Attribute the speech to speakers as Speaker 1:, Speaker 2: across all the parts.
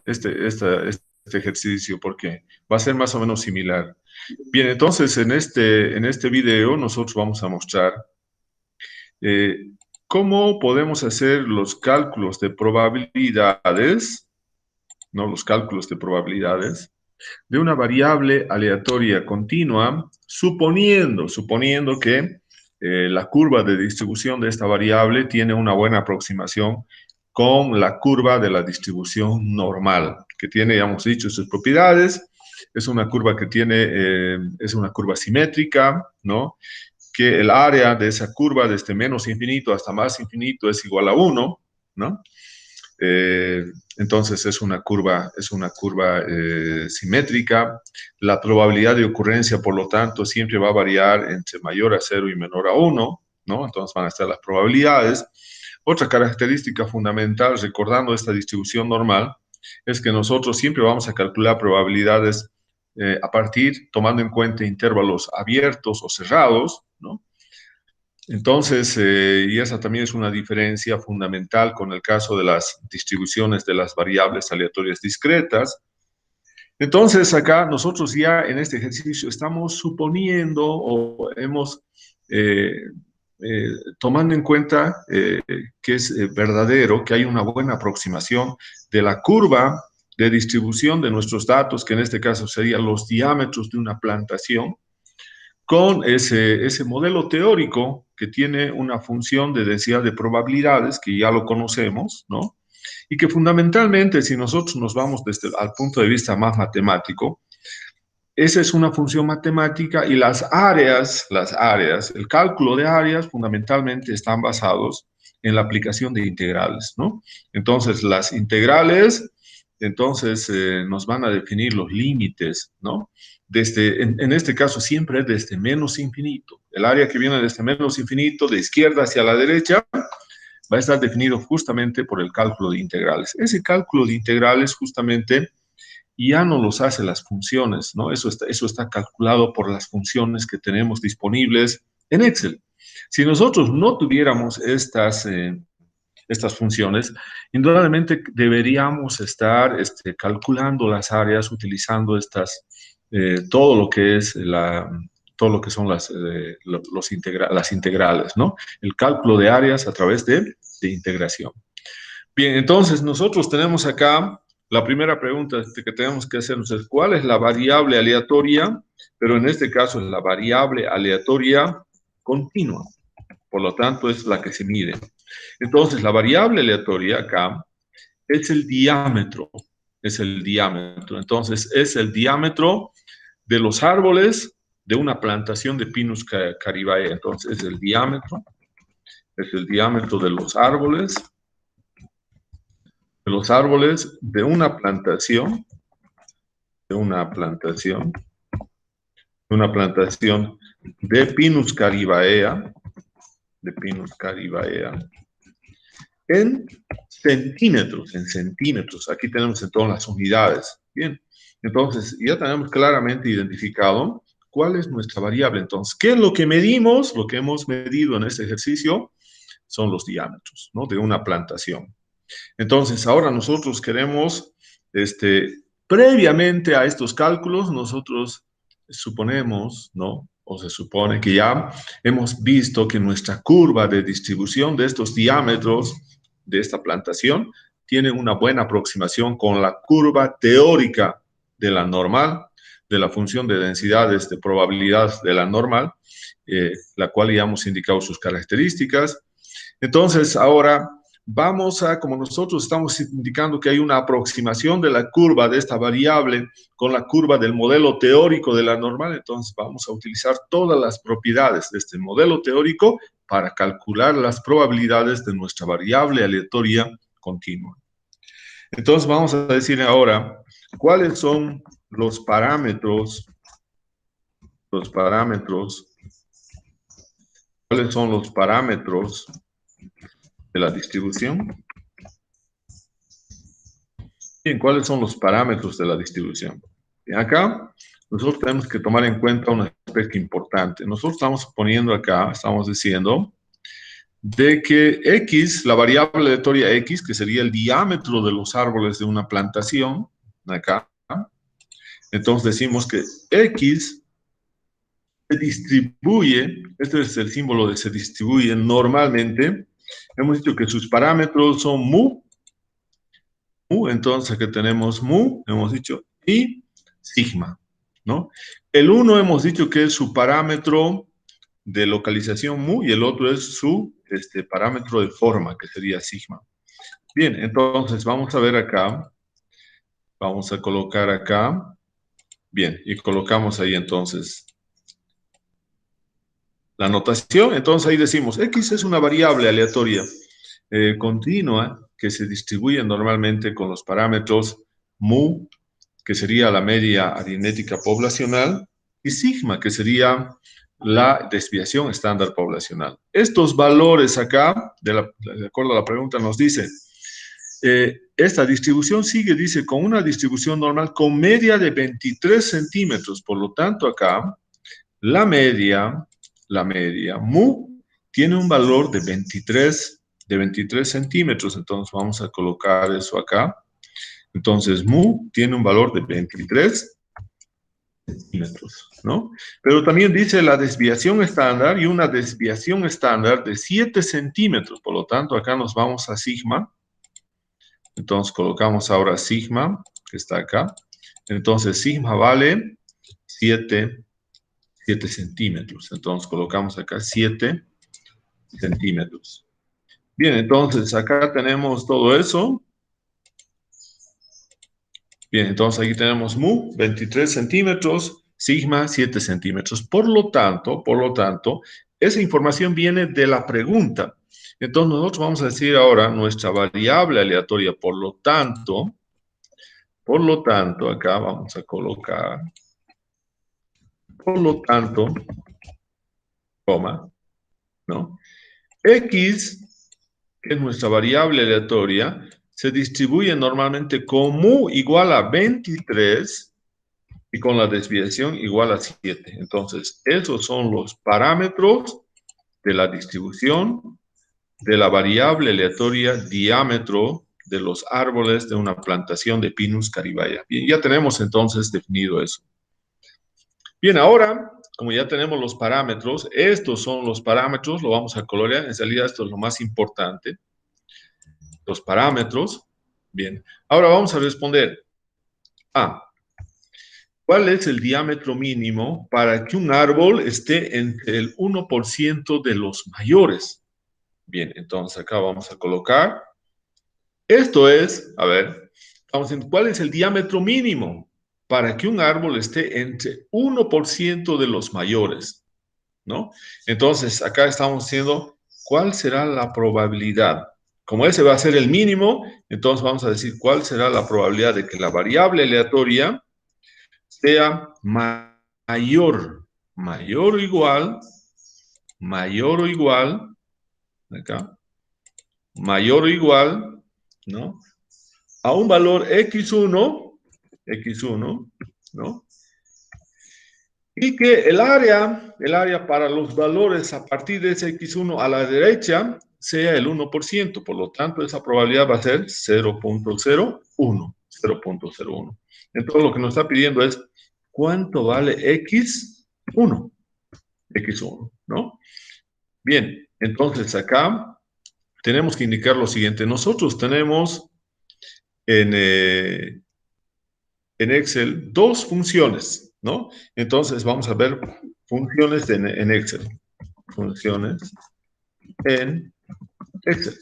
Speaker 1: este ejercicio porque va a ser más o menos similar. Bien, entonces en este video nosotros vamos a mostrar eh, cómo podemos hacer los cálculos de probabilidades, ¿no? Los cálculos de probabilidades de una variable aleatoria continua, suponiendo que la curva de distribución de esta variable tiene una buena aproximación con la curva de la distribución normal, que tiene, ya hemos dicho, sus propiedades. Es una curva que es una curva simétrica, ¿no? Que el área de esa curva, desde menos infinito hasta más infinito, es igual a 1, ¿no? Eh, entonces es una curva simétrica. La probabilidad de ocurrencia, por lo tanto, siempre va a variar entre mayor a 0 y menor a 1, ¿no? Entonces van a estar las probabilidades. Otra característica fundamental, recordando esta distribución normal, es que nosotros siempre vamos a calcular probabilidades tomando en cuenta intervalos abiertos o cerrados, ¿no? Entonces, y esa también es una diferencia fundamental con el caso de las distribuciones de las variables aleatorias discretas. Entonces, acá nosotros ya en este ejercicio estamos suponiendo o hemos eh, tomando en cuenta que es verdadero, que hay una buena aproximación de la curva de distribución de nuestros datos, que en este caso serían los diámetros de una plantación, con ese modelo teórico que tiene una función de densidad de probabilidades, que ya lo conocemos, ¿no? Y que fundamentalmente, si nosotros nos vamos al punto de vista más matemático, esa es una función matemática y el cálculo de áreas fundamentalmente están basados en la aplicación de integrales, ¿no? Entonces, las integrales, nos van a definir los límites, ¿no? En este caso, siempre desde menos infinito. El área que viene desde menos infinito, de izquierda hacia la derecha, va a estar definido justamente por el cálculo de integrales. Ese cálculo de integrales justamente ya no los hace las funciones, ¿no? Eso está calculado por las funciones que tenemos disponibles en Excel. Si nosotros no tuviéramos estas funciones, indudablemente deberíamos estar calculando las áreas utilizando todo lo que es todo lo que son las integrales, ¿no? El cálculo de áreas a través de integración. Bien, entonces nosotros tenemos acá la primera pregunta que tenemos que hacernos es ¿cuál es la variable aleatoria? Pero en este caso es la variable aleatoria continua. Por lo tanto, es la que se mide. Entonces, la variable aleatoria acá es el diámetro. Es el diámetro. Entonces, es el diámetro de los árboles de una plantación de Pinus caribaea. Entonces, es el diámetro de los árboles de una plantación, de una plantación, de una plantación de Pinus caribaea, en centímetros. Aquí tenemos en todas las unidades. Bien, entonces ya tenemos claramente identificado cuál es nuestra variable. Entonces, ¿qué es lo que medimos? Lo que hemos medido en este ejercicio son los diámetros, ¿no? De una plantación. Entonces, ahora nosotros queremos, previamente a estos cálculos, nosotros suponemos, ¿no? O se supone que ya hemos visto que nuestra curva de distribución de estos diámetros de esta plantación tiene una buena aproximación con la curva teórica de la normal, de la función de densidades de probabilidad de la normal, la cual ya hemos indicado sus características. Entonces, ahora como nosotros estamos indicando que hay una aproximación de la curva de esta variable con la curva del modelo teórico de la normal, entonces vamos a utilizar todas las propiedades de este modelo teórico para calcular las probabilidades de nuestra variable aleatoria continua. Entonces vamos a decir ahora cuáles son los parámetros, cuáles son los parámetros de la distribución. Bien, ¿cuáles son los parámetros de la distribución? Bien, acá nosotros tenemos que tomar en cuenta un aspecto importante. Nosotros estamos poniendo acá, estamos diciendo de que X, la variable aleatoria X, que sería el diámetro de los árboles de una plantación, acá, entonces decimos que X se distribuye, este es el símbolo de se distribuye normalmente, hemos dicho que sus parámetros son mu, entonces aquí tenemos mu, hemos dicho, y sigma, ¿no? El 1 hemos dicho que es su parámetro de localización mu y el otro es su parámetro de forma, que sería sigma. Bien, entonces vamos a ver acá, vamos a colocar acá, bien, y colocamos ahí entonces la notación. Entonces ahí decimos, X es una variable aleatoria continua que se distribuye normalmente con los parámetros mu, que sería la media aritmética poblacional, y sigma, que sería la desviación estándar poblacional. Estos valores acá, de acuerdo a la pregunta, nos dice, esta distribución sigue, dice, con una distribución normal con media de 23 centímetros. Por lo tanto, acá, la media, mu, tiene un valor de 23 centímetros. Entonces, vamos a colocar eso acá. Entonces, mu tiene un valor de 23 centímetros, ¿no? Pero también dice la desviación estándar y una desviación estándar de 7 centímetros. Por lo tanto, acá nos vamos a sigma. Entonces, colocamos ahora sigma, que está acá. Entonces, sigma vale 7 centímetros. Entonces, colocamos acá 7 centímetros. Bien, entonces, acá tenemos todo eso. Bien, entonces aquí tenemos mu, 23 centímetros, sigma, 7 centímetros. Por lo tanto, esa información viene de la pregunta. Entonces nosotros vamos a decir ahora nuestra variable aleatoria. Por lo tanto, acá vamos a colocar, por lo tanto, coma, ¿no? X, que es nuestra variable aleatoria, se distribuye normalmente con mu igual a 23 y con la desviación igual a 7. Entonces, esos son los parámetros de la distribución de la variable aleatoria diámetro de los árboles de una plantación de Pinus caribaya. Bien, ya tenemos entonces definido eso. Bien, ahora, como ya tenemos los parámetros, estos son los parámetros, lo vamos a colorear, en realidad esto es lo más importante, los parámetros. Bien, ahora vamos a responder a ¿cuál es el diámetro mínimo para que un árbol esté entre el 1% de los mayores? Bien, entonces acá vamos a colocar. Esto es, a ver, vamos a ver, ¿cuál es el diámetro mínimo para que un árbol esté entre 1% de los mayores? ¿No? Entonces, acá estamos diciendo, ¿cuál será la probabilidad? Como ese va a ser el mínimo, entonces vamos a decir, ¿cuál será la probabilidad de que la variable aleatoria sea mayor o igual, acá, mayor o igual, ¿no? A un valor x1, ¿no? Y que el área para los valores a partir de ese x1 a la derecha sea el 1%. Por lo tanto, esa probabilidad va a ser 0.01. Entonces, lo que nos está pidiendo es, ¿cuánto vale x1? X1, ¿no? Bien, entonces acá tenemos que indicar lo siguiente. Nosotros tenemos en Excel dos funciones, ¿no? Entonces vamos a ver funciones en Excel. Funciones en Excel.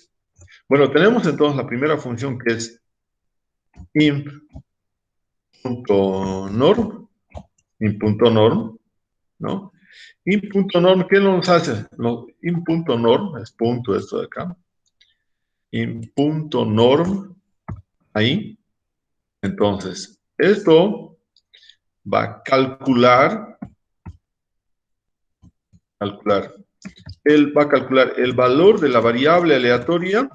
Speaker 1: Bueno, tenemos entonces la primera función que es imp.norm, ¿no? Imp.norm, ¿qué nos hace? Imp.norm, es punto esto de acá. Imp.norm, ahí. Entonces, esto va a calcular, él va a calcular el valor de la variable aleatoria,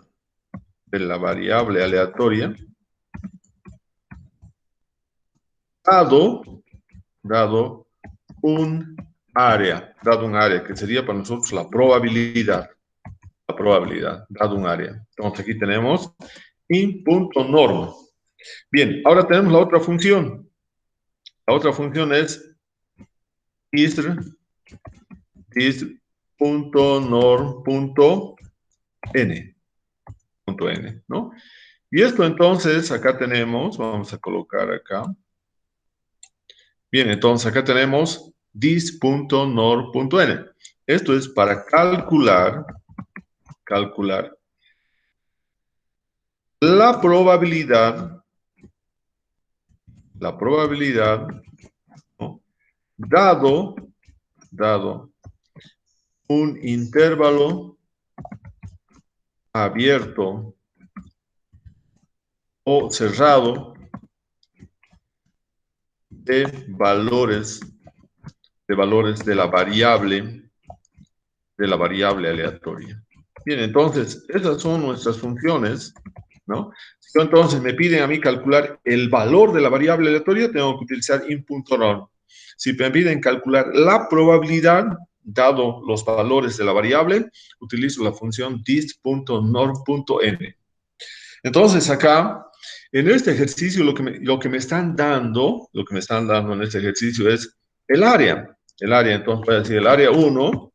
Speaker 1: dado un área, que sería para nosotros la probabilidad, probabilidad, dado un área. Entonces aquí tenemos in.norm. Bien, ahora tenemos la otra función. La otra función es is.norm.n, ¿no? Y esto entonces, acá tenemos, vamos a colocar acá. Bien, entonces acá tenemos this.norm.n. Esto es para calcular la probabilidad, ¿no? dado un intervalo abierto o cerrado de valores de la variable aleatoria. Bien, entonces, esas son nuestras funciones, ¿no? Si entonces me piden a mí calcular el valor de la variable aleatoria, tengo que utilizar in.norm. Si me piden calcular la probabilidad, dado los valores de la variable, utilizo la función this.norm.n. Entonces, acá, en este ejercicio, lo que me están dando en este ejercicio es el área. Entonces, voy a decir el área 1.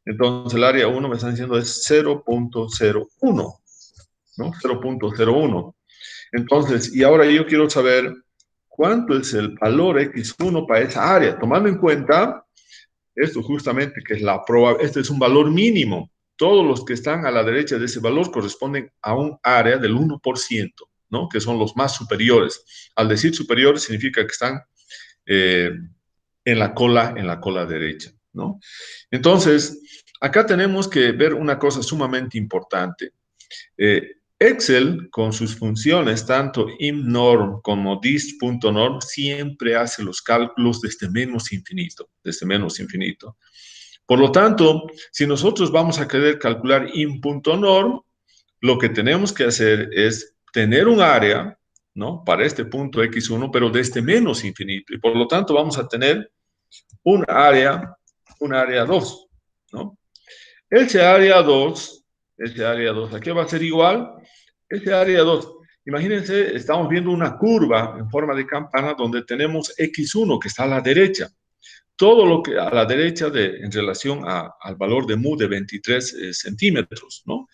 Speaker 1: Entonces, el área 1 me están diciendo es 0.01, ¿no? 0.01. Entonces, y ahora yo quiero saber cuánto es el valor x1 para esa área, tomando en cuenta esto justamente, que es este es un valor mínimo. Todos los que están a la derecha de ese valor corresponden a un área del 1%, ¿no? Que son los más superiores. Al decir superiores significa que están en la cola derecha, ¿no? Entonces, acá tenemos que ver una cosa sumamente importante. Excel, con sus funciones, tanto imnorm como dist.norm, siempre hace los cálculos desde menos infinito, Por lo tanto, si nosotros vamos a querer calcular in.norm, lo que tenemos que hacer es tener un área, ¿no? Para este punto x1, pero desde menos infinito. Y por lo tanto, vamos a tener un área 2, ¿no? Ese área 2, ¿a qué va a ser igual? Ese área 2, imagínense, estamos viendo una curva en forma de campana donde tenemos x1 que está a la derecha. Todo lo que a la derecha en relación al valor de mu de 23 centímetros, ¿no?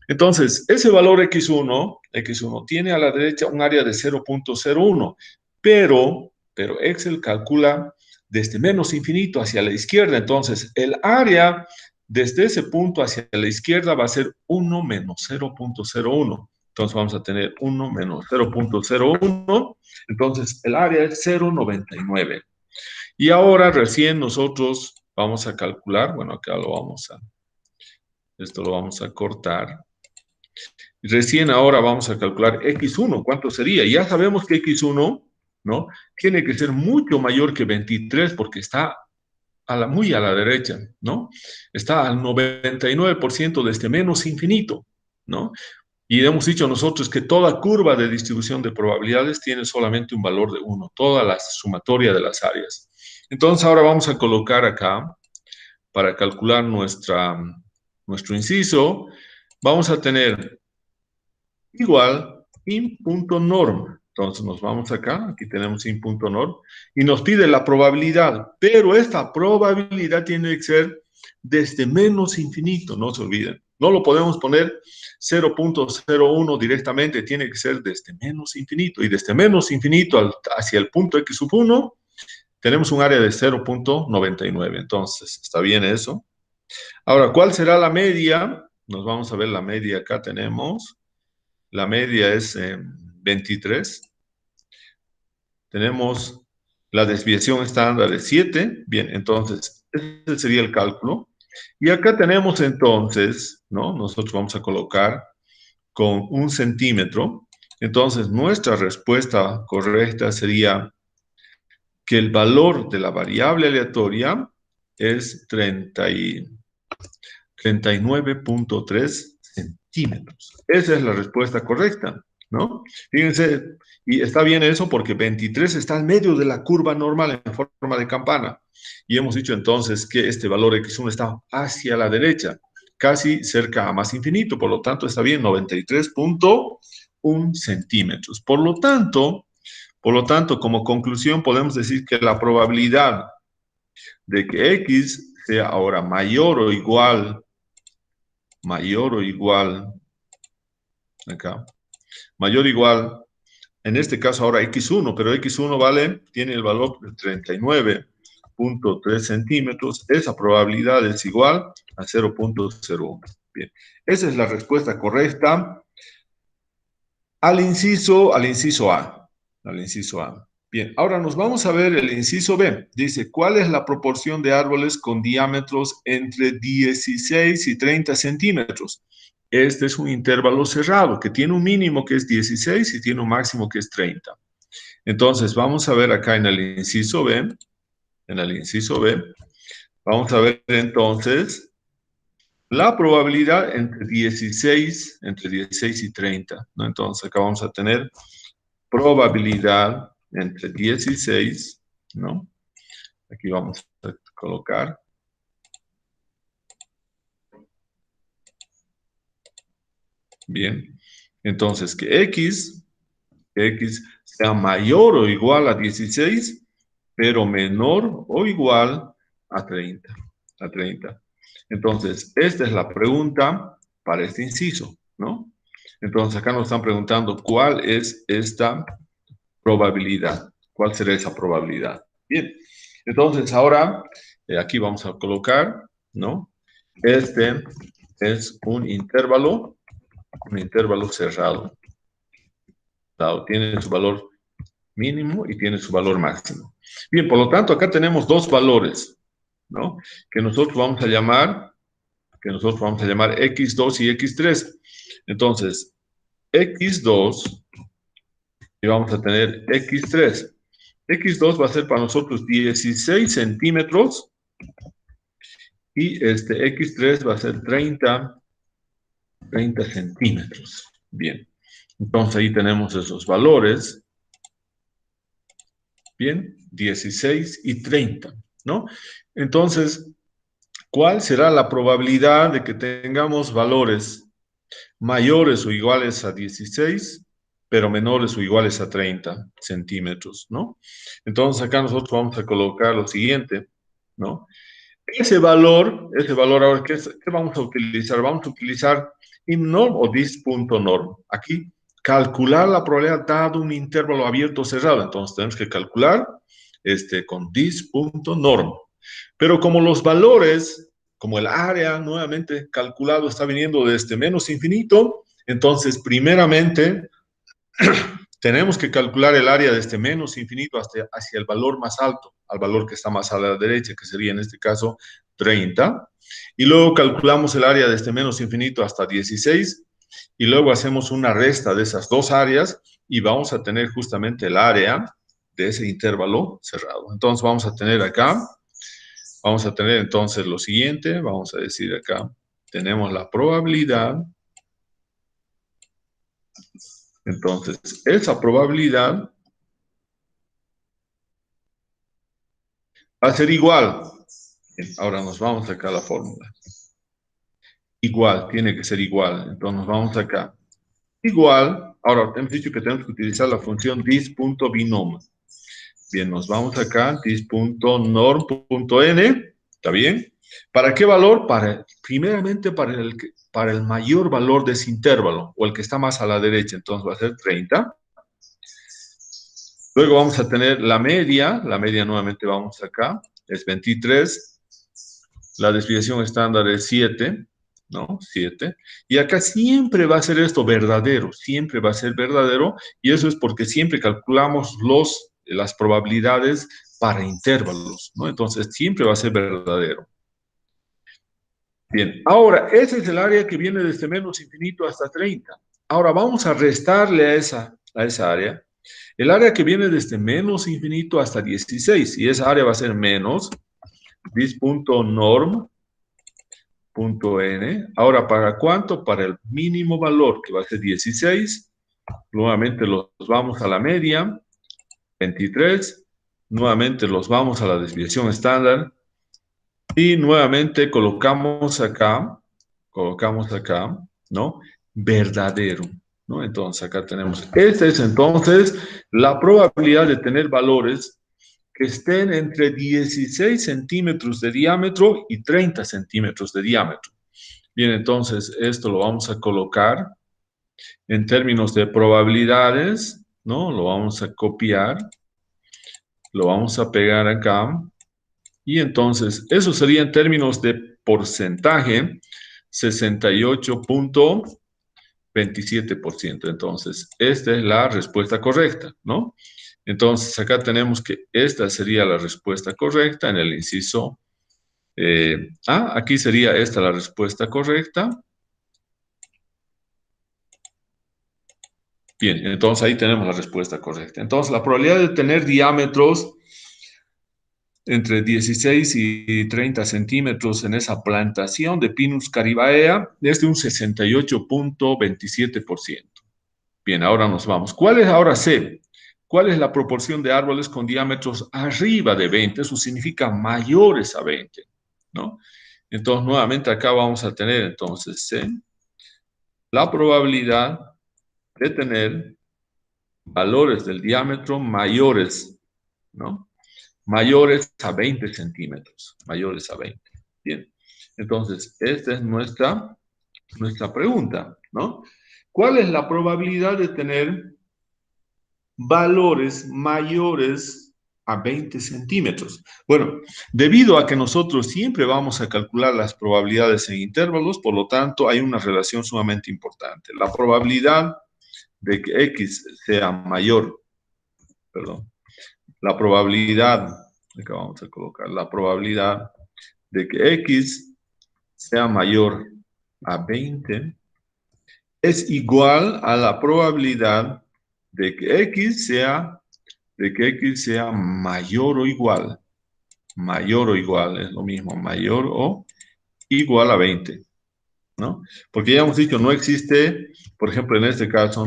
Speaker 1: Entonces, ese valor x1 tiene a la derecha un área de 0.01, pero Excel calcula desde menos infinito hacia la izquierda. Entonces, el área desde ese punto hacia la izquierda va a ser 1 menos 0.01. Entonces vamos a tener 1 menos 0.01. Entonces el área es 0.99. Y ahora recién nosotros vamos a calcular, bueno, acá esto lo vamos a cortar. Recién ahora vamos a calcular x1, ¿cuánto sería? Ya sabemos que x1, ¿no? Tiene que ser mucho mayor que 23 porque está muy a la derecha, ¿no? Está al 99% desde menos infinito, ¿no? Y hemos dicho nosotros que toda curva de distribución de probabilidades tiene solamente un valor de 1, toda la sumatoria de las áreas. Entonces ahora vamos a colocar acá, para calcular nuestro inciso, vamos a tener igual in.norm. Entonces nos vamos acá, aquí tenemos in.norm, y nos pide la probabilidad, pero esta probabilidad tiene que ser desde menos infinito, no se olviden. No lo podemos poner 0.01 directamente, tiene que ser desde menos infinito, y desde menos infinito hacia el punto x sub 1, tenemos un área de 0.99, entonces, ¿está bien eso? Ahora, ¿cuál será la media? Nos vamos a ver la media, acá tenemos. La media es 23. Tenemos la desviación estándar de 7. Bien, entonces, ese sería el cálculo. Y acá tenemos entonces, ¿no? Nosotros vamos a colocar con 1 centímetro. Entonces, nuestra respuesta correcta sería que el valor de la variable aleatoria es 39.3 centímetros. Esa es la respuesta correcta, ¿no? Fíjense, y está bien eso porque 23 está en medio de la curva normal en forma de campana. Y hemos dicho entonces que este valor x1 está hacia la derecha. casi cerca a más infinito, por lo tanto está bien, 93.1 centímetros. Por lo tanto, como conclusión podemos decir que la probabilidad de que X sea ahora mayor o igual, acá, mayor o igual, en este caso ahora X1, pero X1 tiene el valor de 39.3 centímetros, esa probabilidad es igual a 0.01. Bien, esa es la respuesta correcta al inciso A. Bien, ahora nos vamos a ver el inciso B. Dice, ¿cuál es la proporción de árboles con diámetros entre 16 y 30 centímetros? Este es un intervalo cerrado que tiene un mínimo que es 16 y tiene un máximo que es 30. Entonces, vamos a ver acá en el inciso B, vamos a ver entonces la probabilidad entre 16 y 30, ¿no? Entonces, acá vamos a tener probabilidad entre 16, ¿no? Aquí vamos a colocar. Bien. Entonces, que X sea mayor o igual a 16, pero menor o igual a 30. Entonces, esta es la pregunta para este inciso, ¿no? Entonces, acá nos están preguntando cuál es esta probabilidad. ¿Cuál será esa probabilidad? Bien, entonces ahora aquí vamos a colocar, ¿no? Este es un intervalo cerrado. Tiene su valor mínimo y tiene su valor máximo. Bien, por lo tanto, acá tenemos dos valores, ¿no? Que nosotros vamos a llamar X2 y X3. Entonces, X2 y vamos a tener X3. X2 va a ser para nosotros 16 centímetros y X3 va a ser 30 centímetros. Bien, entonces ahí tenemos esos valores. Bien, 16 y 30, ¿no? Entonces, ¿cuál será la probabilidad de que tengamos valores mayores o iguales a 16, pero menores o iguales a 30 centímetros, ¿no? Entonces, acá nosotros vamos a colocar lo siguiente, ¿no? Ese valor ahora, ¿qué vamos a utilizar? Vamos a utilizar imnorm o dis.norm. Aquí, calcular la probabilidad dado un intervalo abierto o cerrado. Entonces, tenemos que calcular con dis.norm. Pero como los valores, como el área nuevamente calculado está viniendo desde menos infinito, entonces, primeramente, tenemos que calcular el área de este menos infinito hacia el valor más alto, al valor que está más a la derecha, que sería en este caso 30. Y luego calculamos el área de este menos infinito hasta 16. Y luego hacemos una resta de esas dos áreas y vamos a tener justamente el área de ese intervalo cerrado. Entonces vamos a tener entonces lo siguiente, vamos a decir acá, tenemos la probabilidad. Entonces, esa probabilidad va a ser igual. Bien, ahora nos vamos acá a la fórmula. Igual, tiene que ser igual. Entonces nos vamos acá. Igual, ahora hemos dicho que tenemos que utilizar la función dis.binom. Bien, nos vamos acá, dis.norm.n, ¿está bien? ¿Para qué valor? Primeramente para el mayor valor de ese intervalo, o el que está más a la derecha, entonces va a ser 30. Luego vamos a tener la media nuevamente vamos acá, es 23. La desviación estándar es 7, ¿no? 7. Y acá siempre va a ser esto verdadero, siempre va a ser verdadero, y eso es porque siempre calculamos las probabilidades para intervalos, ¿no? Entonces siempre va a ser verdadero. Bien, ahora, ese es el área que viene desde menos infinito hasta 30. Ahora vamos a restarle a esa área el área que viene desde menos infinito hasta 16, y esa área va a ser menos dis.norm.n. Ahora, ¿para cuánto? Para el mínimo valor, que va a ser 16. Nuevamente los vamos a la media, 23. Nuevamente los vamos a la desviación estándar. Y nuevamente colocamos acá colocamos acá, ¿no? Verdadero, ¿no? Entonces acá tenemos, esta es entonces la probabilidad de tener valores que estén entre 16 centímetros de diámetro y 30 centímetros de diámetro. Bien, entonces esto lo vamos a colocar en términos de probabilidades, ¿no? Lo vamos a copiar, lo vamos a pegar acá, y entonces eso sería en términos de porcentaje, 68.27%. Entonces, esta es la respuesta correcta, ¿no? Entonces, acá tenemos que esta sería la respuesta correcta en el inciso A. Aquí sería esta la respuesta correcta. Bien, entonces ahí tenemos la respuesta correcta. Entonces, la probabilidad de tener diámetros entre 16 y 30 centímetros en esa plantación de Pinus caribaea es de un 68.27%. Bien, ahora nos vamos. ¿Cuál es ahora C? ¿Cuál es la proporción de árboles con diámetros arriba de 20? Eso significa mayores a 20, ¿no? Entonces, nuevamente acá vamos a tener entonces C, la probabilidad de tener valores del diámetro mayores, ¿no? Mayores a 20 centímetros, mayores a 20. Bien, entonces, esta es nuestra pregunta, ¿no? ¿Cuál es la probabilidad de tener valores mayores a 20 centímetros? Bueno, debido a que nosotros siempre vamos a calcular las probabilidades en intervalos, por lo tanto, hay una relación sumamente importante. La probabilidad de que X sea mayor, perdón, la probabilidad, acá vamos a colocar, la probabilidad de que X sea mayor a 20 es igual a la probabilidad de que X sea mayor o igual. Mayor o igual, es lo mismo, mayor o igual a 20, ¿no? Porque ya hemos dicho, no existe, por ejemplo, en este caso,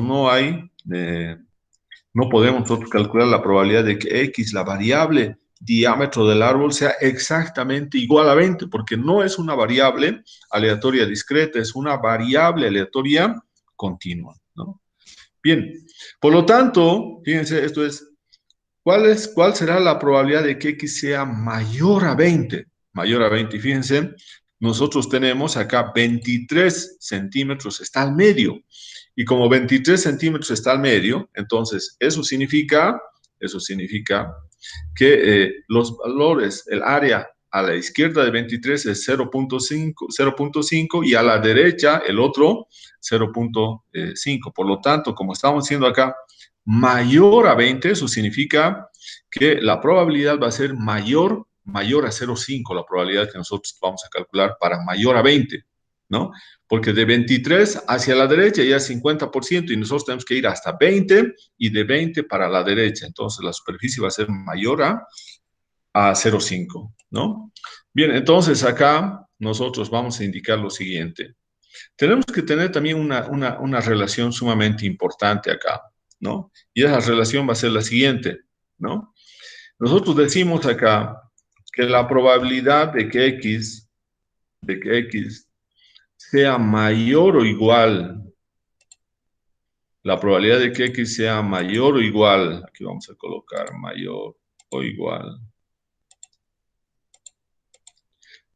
Speaker 1: no podemos nosotros calcular la probabilidad de que X, la variable diámetro del árbol, sea exactamente igual a 20, porque no es una variable aleatoria discreta, es una variable aleatoria continua, ¿no? Bien, por lo tanto, fíjense, esto es, ¿cuál será la probabilidad de que X sea mayor a 20? Mayor a 20, y fíjense, nosotros tenemos acá 23 centímetros, está al medio. Y como 23 centímetros está al medio, entonces eso significa que los valores, el área a la izquierda de 23 es 0.5 y a la derecha el otro 0.5. Por lo tanto, como estamos haciendo acá, mayor a 20, eso significa que la probabilidad va a ser mayor a 0.5, la probabilidad que nosotros vamos a calcular para mayor a 20, ¿no? Porque de 23 hacia la derecha ya es 50% y nosotros tenemos que ir hasta 20 y de 20 para la derecha. Entonces la superficie va a ser mayor a 0.5, ¿no? Bien, entonces acá nosotros vamos a indicar lo siguiente. Tenemos que tener también una relación sumamente importante acá, ¿no? Y esa relación va a ser la siguiente, ¿no? Nosotros decimos acá que la probabilidad de que X sea mayor o igual, la probabilidad de que X sea mayor o igual, aquí vamos a colocar mayor o igual.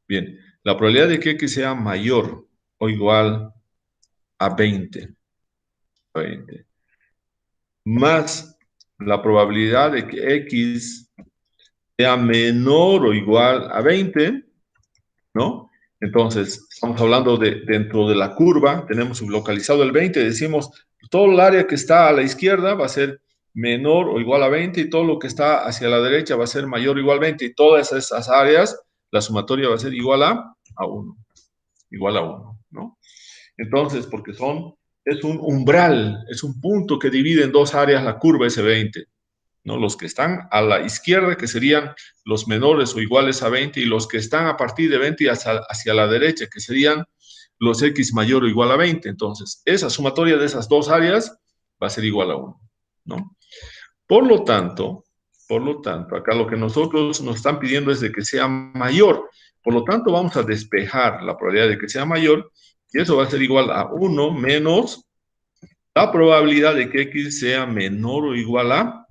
Speaker 1: Bien, la probabilidad de que X sea mayor o igual a 20, más la probabilidad de que X sea menor o igual a 20, ¿no? Entonces, estamos hablando de dentro de la curva, tenemos localizado el 20, decimos, todo el área que está a la izquierda va a ser menor o igual a 20 y todo lo que está hacia la derecha va a ser mayor o igual a 20 y todas esas áreas, la sumatoria va a ser igual a 1, ¿no? Entonces, porque es un umbral, es un punto que divide en dos áreas la curva S20, ¿no? Los que están a la izquierda, que serían los menores o iguales a 20, y los que están a partir de 20 hacia la derecha, que serían los X mayor o igual a 20. Entonces, esa sumatoria de esas dos áreas va a ser igual a 1, ¿no? Por lo tanto, acá lo que nosotros nos están pidiendo es de que sea mayor. Por lo tanto, vamos a despejar la probabilidad de que sea mayor Y eso va a ser igual a 1 menos la probabilidad de que X sea menor o igual a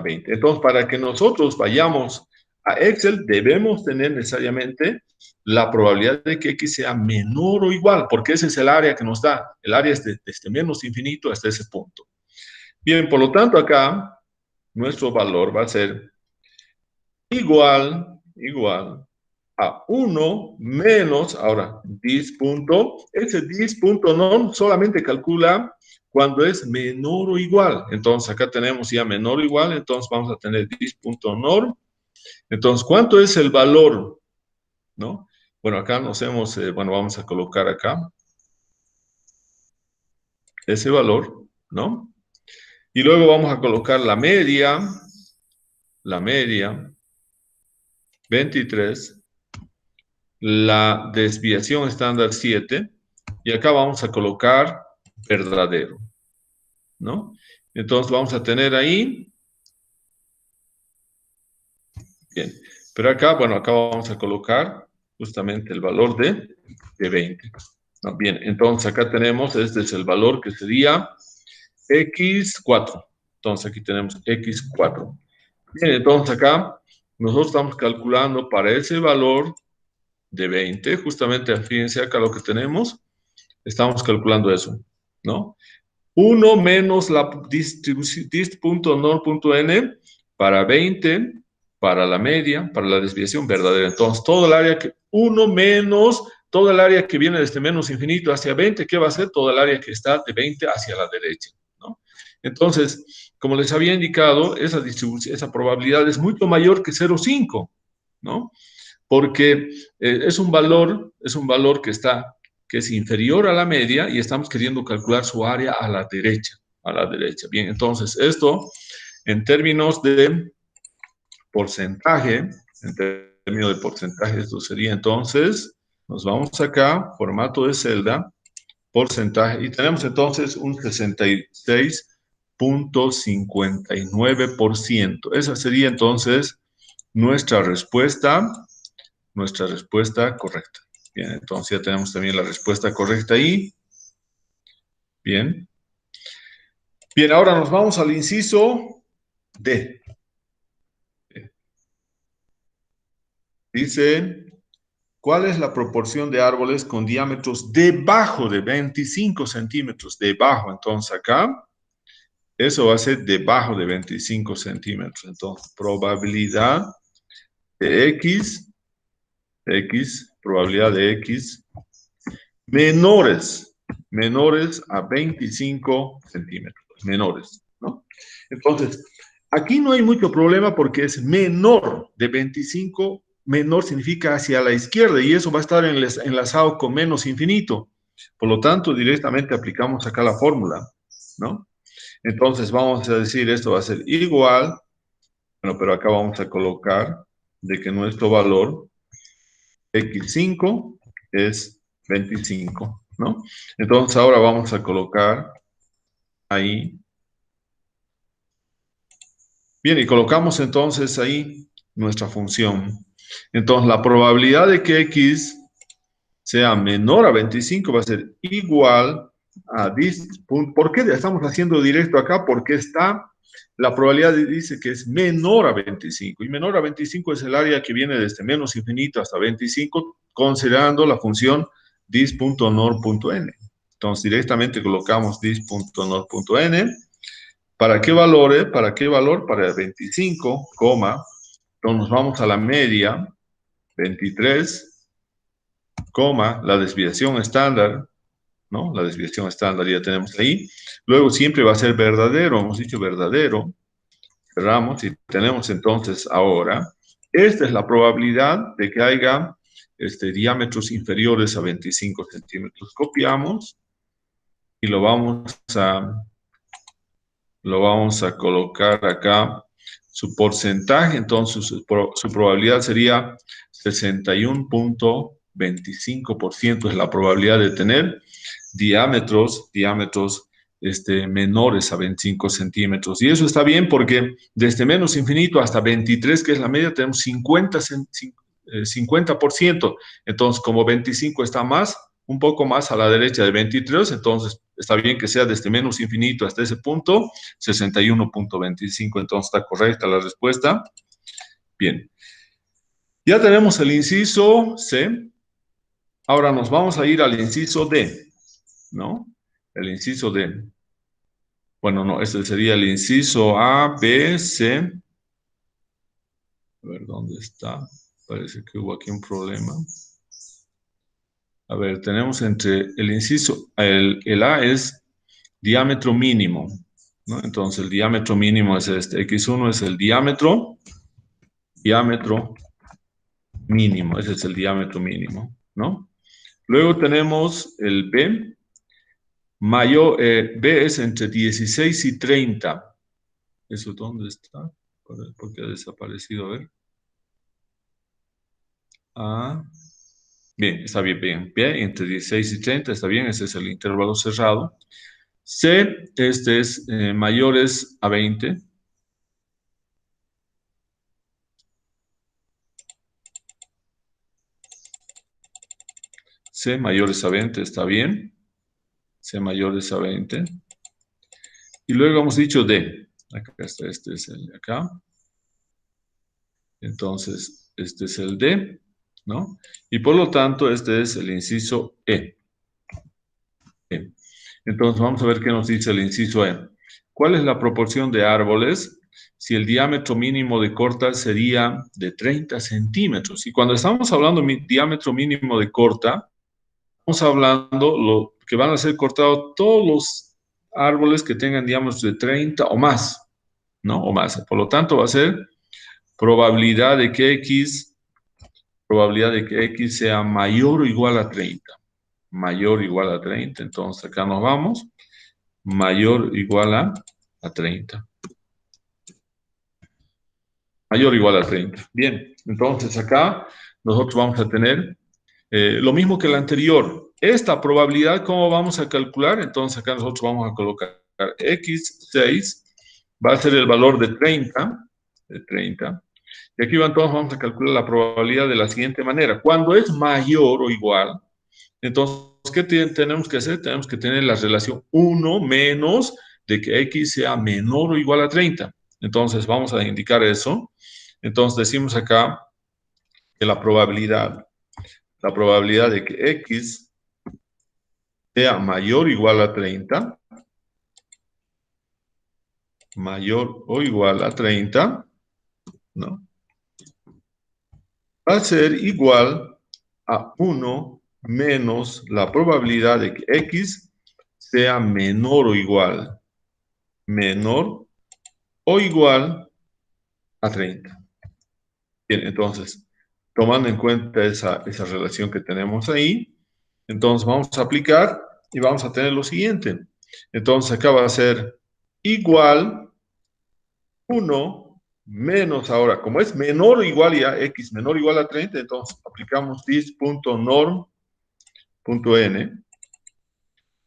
Speaker 1: 20. Entonces, para que nosotros vayamos a Excel, debemos tener necesariamente la probabilidad de que X sea menor o igual, porque ese es el área que nos da. El área es desde menos infinito hasta ese punto. Bien, por lo tanto, acá nuestro valor va a ser igual a 1 menos, ahora, ese 10.norm solamente calcula cuando es menor o igual. Entonces, acá tenemos ya menor o igual, entonces vamos a tener 10.norm. Entonces, ¿cuánto es el valor? ¿No? Bueno, acá nos hemos, bueno, vamos a colocar acá ese valor, ¿no? Y luego vamos a colocar la media, 23, la desviación estándar 7, y acá vamos a colocar verdadero, ¿no? Entonces vamos a tener ahí, bien, pero acá, bueno, acá vamos a colocar justamente el valor de 20, ¿no? Bien, entonces acá tenemos, este es el valor que sería X4, entonces aquí tenemos X4. Bien, entonces acá nosotros estamos calculando para ese valor de 20, justamente fíjense acá lo que tenemos, estamos calculando eso, ¿no? 1 menos la dist.nor.n para 20, para la media, para la desviación verdadera. Entonces, todo el área que, 1 menos, todo el área que viene desde menos infinito hacia 20, ¿qué va a ser? Todo el área que está de 20 hacia la derecha, ¿no? Entonces, como les había indicado, esa distribución, esa probabilidad es mucho mayor que 0,5, ¿no? Porque es un valor que es inferior a la media y estamos queriendo calcular su área a la derecha, Bien, entonces esto en términos de porcentaje, esto sería entonces, nos vamos acá, formato de celda, porcentaje, y tenemos entonces un 66.59%. Esa sería entonces nuestra respuesta correcta. Bien, entonces ya tenemos también la respuesta correcta ahí. Bien. Bien, ahora nos vamos al inciso D. Dice, ¿cuál es la proporción de árboles con diámetros debajo de 25 centímetros? Debajo, entonces acá, eso va a ser debajo de 25 centímetros. Entonces, probabilidad de probabilidad de X, menores a 25 centímetros, menores, ¿no? Entonces, aquí no hay mucho problema porque es menor de 25, menor significa hacia la izquierda y eso va a estar enlazado con menos infinito. Por lo tanto, directamente aplicamos acá la fórmula, ¿no? Entonces, vamos a decir, esto va a ser igual, bueno, pero acá vamos a colocar de que nuestro valor X5 es 25, ¿no? Entonces ahora vamos a colocar ahí. Bien, y colocamos entonces ahí nuestra función. Entonces la probabilidad de que X sea menor a 25 va a ser igual a 10. ¿Por qué estamos haciendo directo acá? Porque la probabilidad dice que es menor a 25. Y menor a 25 es el área que viene desde menos infinito hasta 25, considerando la función dis.nor.n. Entonces directamente colocamos dis.nor.n. ¿Para qué valor? ¿Para qué valor? Para el 25, entonces nos vamos a la media, 23, la desviación estándar, ¿no? La desviación estándar ya tenemos ahí. Luego siempre va a ser verdadero, hemos dicho verdadero. Cerramos y tenemos entonces ahora, esta es la probabilidad de que haya diámetros inferiores a 25 centímetros. Copiamos y lo vamos a colocar acá. Su porcentaje, entonces su probabilidad sería 61.25% es la probabilidad de tener diámetros menores a 25 centímetros. Y eso está bien porque desde menos infinito hasta 23, que es la media, tenemos 50%. Entonces, como 25 está más, un poco más a la derecha de 23, entonces está bien que sea desde menos infinito hasta ese punto, 61.25, entonces está correcta la respuesta. Bien, ya tenemos el inciso C, ahora nos vamos a ir al inciso D, ¿no? El inciso D. Bueno, no, este sería el inciso A, B, C. A ver, ¿dónde está? Parece que hubo aquí un problema. A ver, tenemos entre el inciso, el A es diámetro mínimo, ¿no? Entonces el diámetro mínimo es este, X1 es el diámetro mínimo, ese es el diámetro mínimo, ¿no? Luego tenemos el B, B es entre 16 y 30. ¿Eso dónde está? ¿Por qué ha desaparecido? A ver. Ah, bien, está bien, bien, bien, entre 16 y 30, está bien, ese es el intervalo cerrado. C, este es mayores a 20. C mayores a 20, está bien. C mayores a 20. Y luego hemos dicho D. Acá está, este es el de acá. Entonces, este es el D, ¿no? Y por lo tanto, este es el inciso E. E. Entonces, vamos a ver qué nos dice el inciso E. ¿Cuál es la proporción de árboles si el diámetro mínimo de corta sería de 30 centímetros? Y cuando estamos hablando de diámetro mínimo de corta, estamos hablando lo que van a ser cortados todos los árboles que tengan diámetros de 30 o más, ¿no? O más. Por lo tanto, va a ser probabilidad de que X sea mayor o igual a 30. Mayor o igual a 30. Entonces, acá nos vamos. Mayor o igual a 30. Mayor o igual a 30. Bien, entonces acá nosotros vamos a tener lo mismo que el anterior. Esta probabilidad, ¿cómo vamos a calcular? Entonces acá nosotros vamos a colocar X6 va a ser el valor de 30, y aquí entonces vamos a calcular la probabilidad de la siguiente manera. Cuando es mayor o igual, entonces, ¿qué tenemos que hacer? Tenemos que tener la relación 1 menos de que X sea menor o igual a 30. Entonces, vamos a indicar eso. Entonces, decimos acá que la probabilidad de que X sea mayor o igual a 30, mayor o igual a 30, ¿no? Va a ser igual a 1 menos la probabilidad de que X sea menor o igual a 30. Bien, entonces, tomando en cuenta esa relación que tenemos ahí, entonces vamos a aplicar y vamos a tener lo siguiente. Entonces acá va a ser igual 1 menos ahora, como es menor o igual a X menor o igual a 30, entonces aplicamos this.norm.n.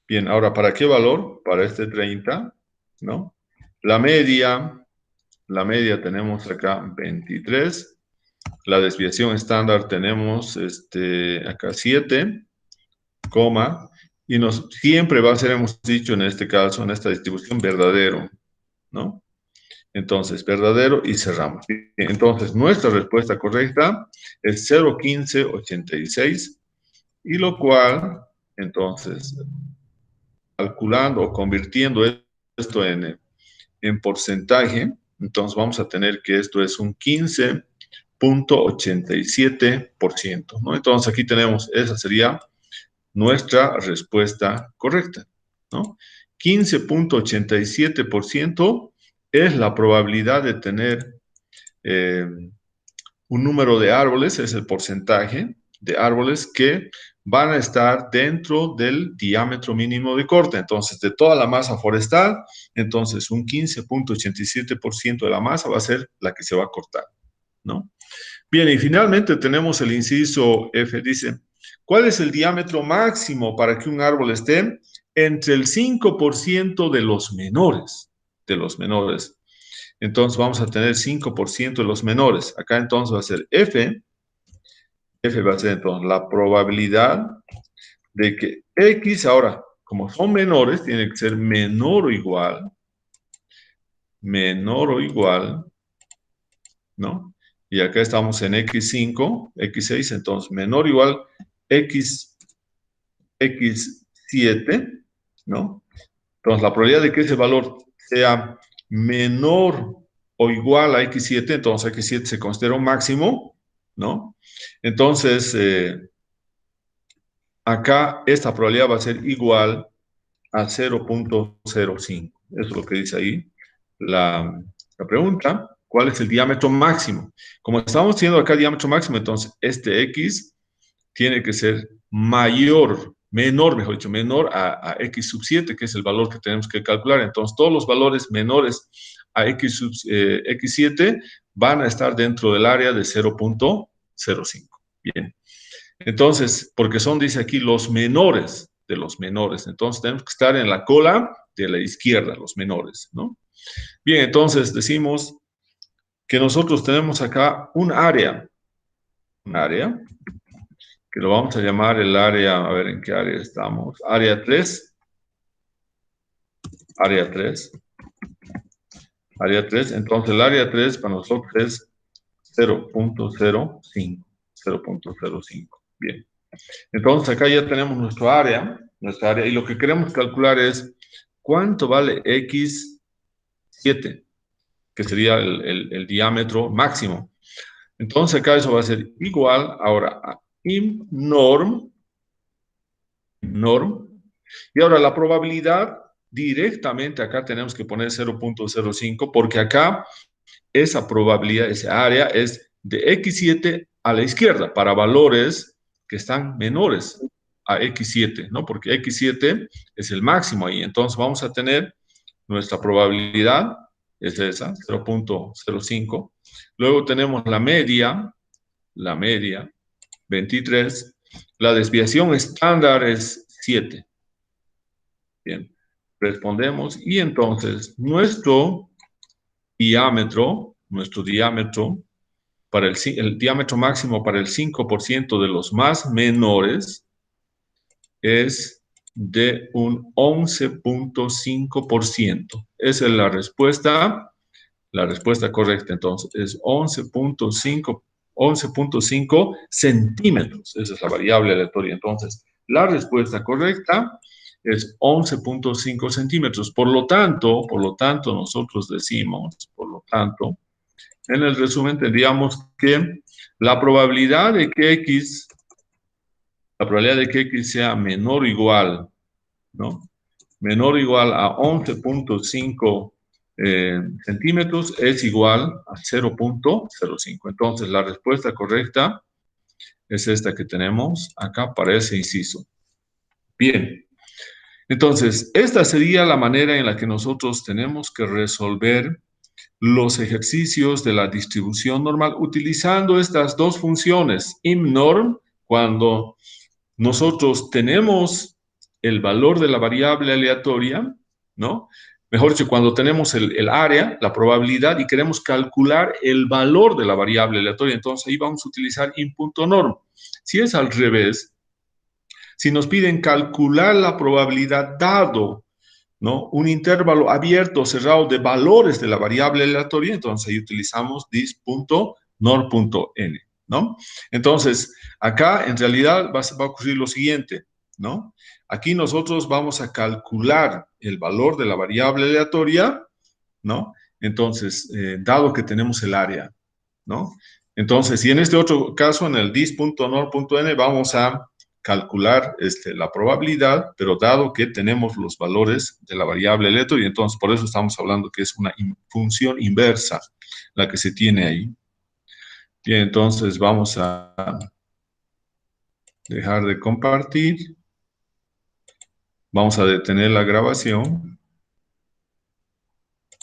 Speaker 1: Bien, ahora, ¿para qué valor? Para este 30, ¿no? La media tenemos acá 23. La desviación estándar tenemos acá 7, y siempre va a ser, hemos dicho en este caso, en esta distribución, verdadero, ¿no? Entonces, verdadero y cerramos. Entonces, nuestra respuesta correcta es 0,1586, y lo cual, entonces, calculando o convirtiendo esto en porcentaje, entonces vamos a tener que esto es un 15.87%, ¿no? Entonces aquí tenemos, esa sería nuestra respuesta correcta, ¿no? 15.87% es la probabilidad de tener un número de árboles, es el porcentaje de árboles que van a estar dentro del diámetro mínimo de corte. Entonces, de toda la masa forestal, entonces un 15.87% de la masa va a ser la que se va a cortar, ¿no? Bien, y finalmente tenemos el inciso F, dice, ¿cuál es el diámetro máximo para que un árbol esté entre el 5% de los menores? De los menores. Entonces vamos a tener 5% de los menores. Acá entonces va a ser F va a ser entonces la probabilidad de que X ahora, como son menores, tiene que ser menor o igual, ¿no? Y acá estamos en X5, X6, entonces menor o igual X, X7, ¿no? Entonces la probabilidad de que ese valor sea menor o igual a X7, entonces X7 se considera un máximo, ¿no? Entonces, acá esta probabilidad va a ser igual a 0.05. Eso es lo que dice ahí la pregunta. ¿Cuál es el diámetro máximo? Como estamos teniendo acá diámetro máximo, entonces este X tiene que ser menor a X sub 7, que es el valor que tenemos que calcular. Entonces, todos los valores menores a X7 van a estar dentro del área de 0.05. Bien. Entonces, porque son, dice aquí, los menores de los menores. Entonces, tenemos que estar en la cola de la izquierda, los menores, ¿no? Bien, entonces decimos que nosotros tenemos acá un área, que lo vamos a llamar el área, a ver en qué área estamos, área 3, área 3, área 3. Entonces, el área 3 para nosotros es 0.05, 0.05. Bien. Entonces acá ya tenemos nuestra área, y lo que queremos calcular es cuánto vale X7, que sería el diámetro máximo. Entonces acá eso va a ser igual ahora a norm, y ahora la probabilidad directamente acá tenemos que poner 0.05 porque acá esa probabilidad, esa área es de X7 a la izquierda para valores que están menores a X7, ¿no? Porque X7 es el máximo ahí. Entonces vamos a tener nuestra probabilidad, es esa, 0.05. Luego tenemos la media, 23. La desviación estándar es 7. Bien, respondemos. Y entonces nuestro diámetro para el diámetro máximo para el 5% de los más menores es de un 11.5%. Esa es la respuesta correcta. Entonces, es 11.5 centímetros. Esa es la variable aleatoria. Entonces, la respuesta correcta es 11.5 centímetros. Por lo tanto, nosotros decimos, en el resumen tendríamos que la probabilidad de que X sea menor o igual, ¿no? Menor o igual a 11.5 centímetros es igual a 0.05. Entonces, la respuesta correcta es esta que tenemos acá para ese inciso. Bien. Entonces, esta sería la manera en la que nosotros tenemos que resolver los ejercicios de la distribución normal utilizando estas dos funciones, imnorm, cuando nosotros tenemos el valor de la variable aleatoria, ¿no? Mejor dicho, cuando tenemos el área, la probabilidad, y queremos calcular el valor de la variable aleatoria, entonces ahí vamos a utilizar in.norm. Si es al revés, si nos piden calcular la probabilidad dado, ¿no?, un intervalo abierto o cerrado de valores de la variable aleatoria, entonces ahí utilizamos this.norm.n, ¿no? Entonces, acá en realidad va a ocurrir lo siguiente, ¿no? Aquí nosotros vamos a calcular el valor de la variable aleatoria, ¿no? Entonces, dado que tenemos el área, ¿no? Entonces, y en este otro caso, en el this.norm.n, vamos a calcular la probabilidad, pero dado que tenemos los valores de la variable aleatoria, y entonces por eso estamos hablando que es una función inversa la que se tiene ahí. Bien, entonces vamos a dejar de compartir. Vamos a detener la grabación.